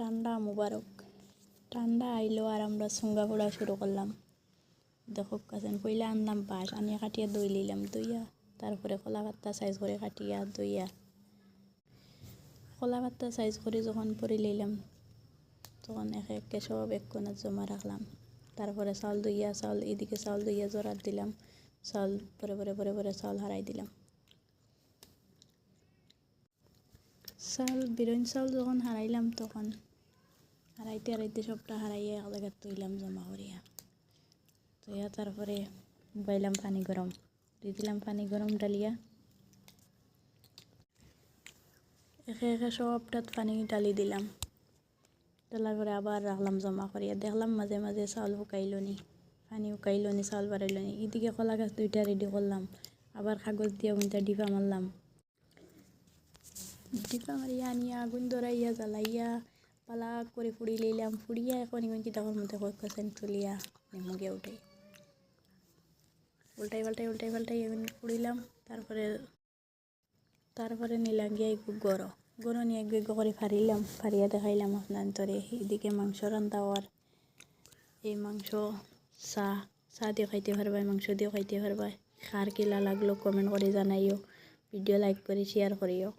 ঠান্ডা মুবারক। ঠান্ডা আইলো আর আমরা সুঙ্গা পোড়া শুরু করলাম। দেখো কাছেন পইলা আনলাম বাঁশ, আনিয়া কাটিয়া দই লইলাম, দইয়া তারপরে কলা পাত্তা সাইজ করে কাটিয়া দইয়া কলা পাত্তা সাইজ করে যখন পরে লইলাম তখন একে একে সব এক কোণা জমা রাখলাম। তারপরে চাউল দইয়া চাউল এদিকে চাউল দইয়া জড়াত দিলাম, চাউল পরে পরে পরে পরে চাউল হারাই দিলাম। চাউল বিরন চাউল যখন হারাইলাম তখন হারাইতে হারাইতে সবটা হারাইয়া এক জায়গায় তৈলাম জমা করিয়া তৈয়া তারপরে বাইলাম পানি গরম দিয়ে দিলাম, পানি গরম ডালিয়া একে একে সবটাত পানি ডালি দিলাম। ডালার পরে আবার রাখলাম জমা করিয়া, দেখলাম মাঝে মাঝে চাউল শুকাইল নি, পানি শুকাইল নি, চাউল বাড়াইল নি। এদিকে কলা গাছ দুইটা রেডি করলাম, আবার কাগজ দিয়ে উনটা ডিপা মারলাম। ডিপা মারিয়া আনিয়া আগুন ধরাইয়া জ্বালাইয়া পালা করে ফুড়ি লইলাম, ফুড়িয়া এখন এগুন কিতাবের মধ্যে কয়েকছেন তুলিয়া নেমুগে উঠাই উল্টাই পাল্টাই এগুন ফুড়িলাম। তারপরে নিলাম গিয়ে একটু গরো নিয়ে এক করে ফারিলাম, ফারিয়া দেখাইলাম আপনার ধরে। এদিকে মাংস রান্না হওয়ার, এই মাংস চা দিয়ে খাইতে পারবা, মাংস দিয়েও খাইতে পারবা। কার কিলা লাগলো কমেন্ট করে জানাইও, ভিডিও লাইক করে শেয়ার করিও।